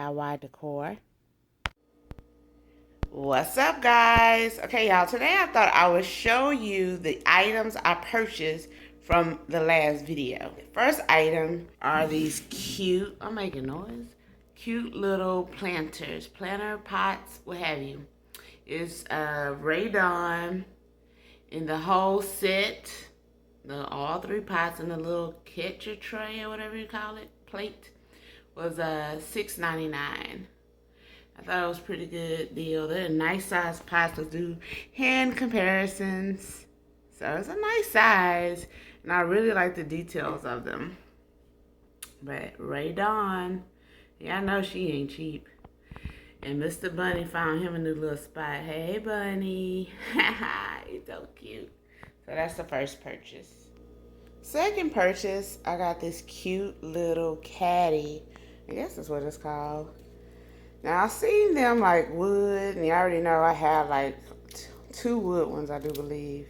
DIY Decor. What's up, guys? Okay, y'all, today I thought I would show you the items I purchased from the last video. The first item are these cute, I'm making noise, cute little planters, planter pots, what have you. It's Ray Dawn in the whole set, all three pots in the little catcher tray or whatever you call it, plate, was $6.99. I thought it was a pretty good deal. They're a nice size pots to do hand comparisons. So it's a nice size, and I really like the details of them. But Ray Dawn, yeah, I know she ain't cheap. And Mr. Bunny found him a new little spot. Hey, Bunny. He's so cute. So that's the first purchase. Second purchase, I got this cute little caddy. I guess that's what it's called. Now, I've seen them like wood, and you already know I have like two wood ones, I do believe.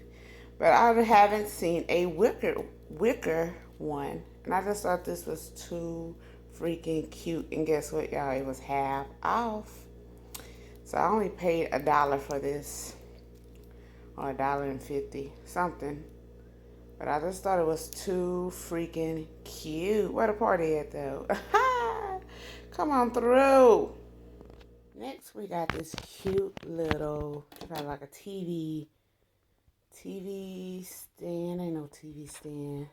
But I haven't seen a wicker one. And I just thought this was too freaking cute. And guess what, y'all? It was half off. So I only paid $1 for this. Or $1.50, something. But I just thought it was too freaking cute. Where the party at, though? Come on through. Next, we got this cute little, kind of like a TV stand. Ain't no TV stand.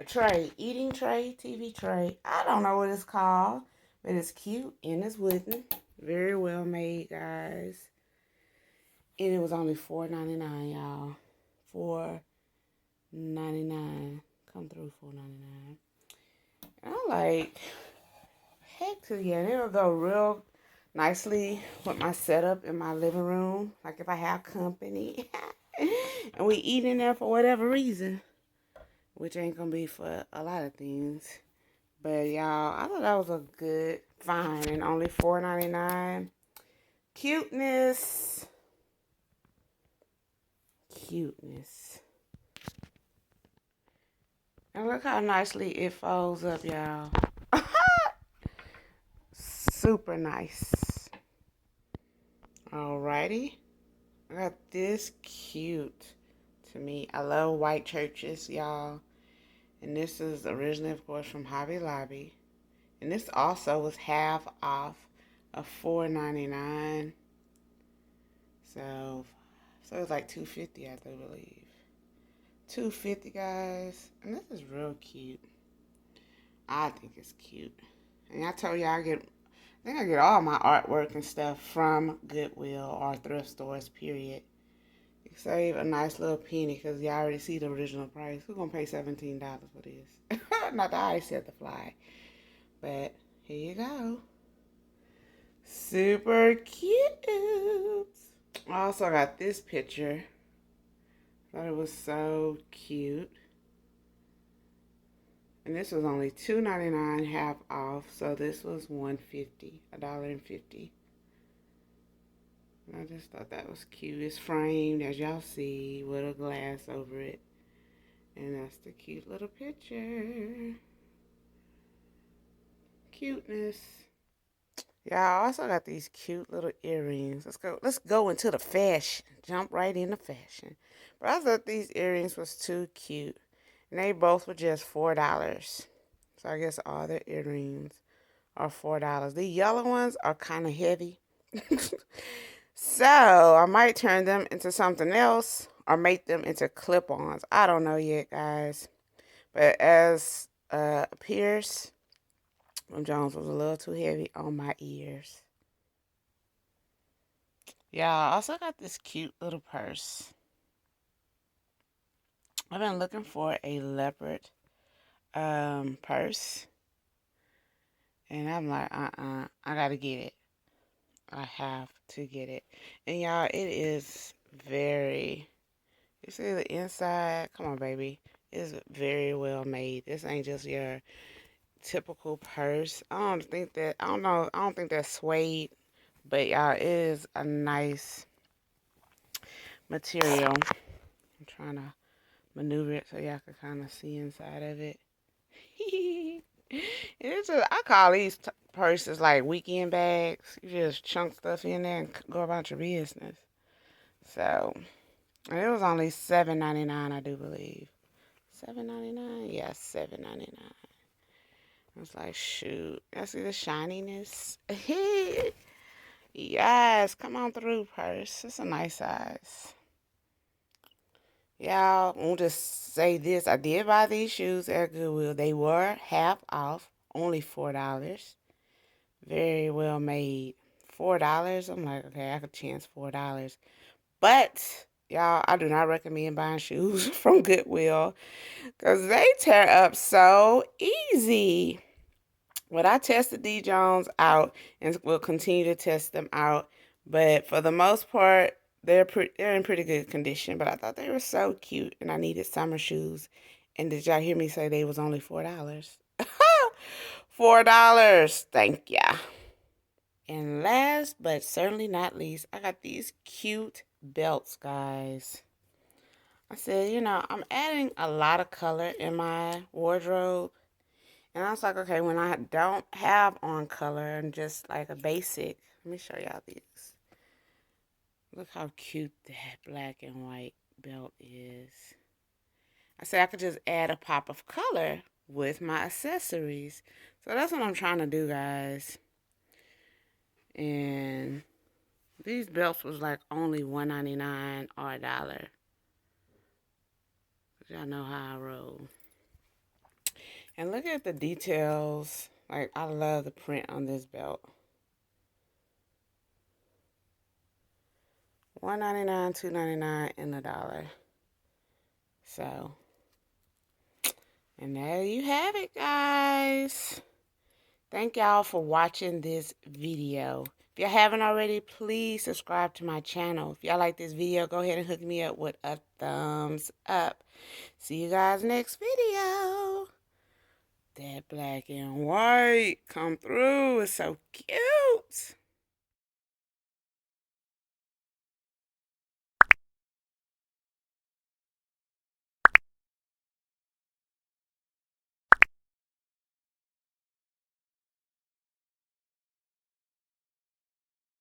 A tray, eating tray, TV tray. I don't know what it's called, but it's cute and it's wooden. Very well made, guys. And it was only $4.99, y'all. $4.99. Come through, $4.99. And I'm like, heck to yeah, it'll go real nicely with my setup in my living room. Like if I have company and we eat in there for whatever reason, which ain't gonna be for a lot of things. But y'all, I thought that was a good find and only $4.99. Cuteness. And look how nicely it folds up, y'all. Super nice. Alrighty. I got this cute to me. I love white churches, y'all. And this is originally, of course, from Hobby Lobby. And this also was half off of $4.99. So it's like $2.50, I do believe. $2.50, guys. And this is real cute. I think it's cute. And I told y'all I think I get all my artwork and stuff from Goodwill or thrift stores, period. You can save a nice little penny because you already see the original price. Who's going to pay $17 for this? Not that I said the fly. But here you go. Super cute. I also got this picture. Thought it was so cute. And this was only $2.99 half off. So this was $1.50. $1.50. I just thought that was cute. It's framed, as y'all see, with a glass over it. And that's the cute little picture. Cuteness. Y'all, I also got these cute little earrings. Let's go into the fashion. Jump right into fashion. But I thought these earrings was too cute. And they both were just $4. So I guess all the earrings are $4. The yellow ones are kind of heavy. So I might turn them into something else or make them into clip-ons. I don't know yet, guys. But as appears, them Jones was a little too heavy on my ears. Yeah, I also got this cute little purse. I've been looking for a leopard purse. And I'm like, I gotta get it. I have to get it. And y'all, it is very, you see the inside? Come on, baby. It's very well made. This ain't just your typical purse. I don't think that's suede. But y'all, it is a nice material. I'm trying to maneuver it so y'all can kind of see inside of it. I call these purses like weekend bags. You just chunk stuff in there and go about your business. So, and it was only $7.99, I do believe. $7.99? Yeah, $7.99. I was like, shoot. I see the shininess. Yes, come on through, purse. It's a nice size. Y'all, I'll just say this. I did buy these shoes at Goodwill. They were half off, only $4. Very well made. $4? I'm like, okay, I could chance $4. But, y'all, I do not recommend buying shoes from Goodwill because they tear up so easy. But I tested these Jones out and will continue to test them out. But for the most part, they're in pretty good condition. But I thought they were so cute, and I needed summer shoes. And did y'all hear me say they was only $4? $4. Thank ya. And last but certainly not least, I got these cute belts, guys. I said, you know, I'm adding a lot of color in my wardrobe. And I was like, okay, when I don't have on color and just like a basic, let me show y'all these. Look how cute that black and white belt is. I said I could just add a pop of color with my accessories. So that's what I'm trying to do, guys. And these belts was like only $1.99 or $1. Y'all know how I roll. And look at the details. Like, I love the print on this belt. $1.99, $2.99, and $1. So, and there you have it, guys. Thank y'all for watching this video. If y'all haven't already, please subscribe to my channel. If y'all like this video, go ahead and hook me up with a thumbs up. See you guys next video. That black and white come through. It's so cute.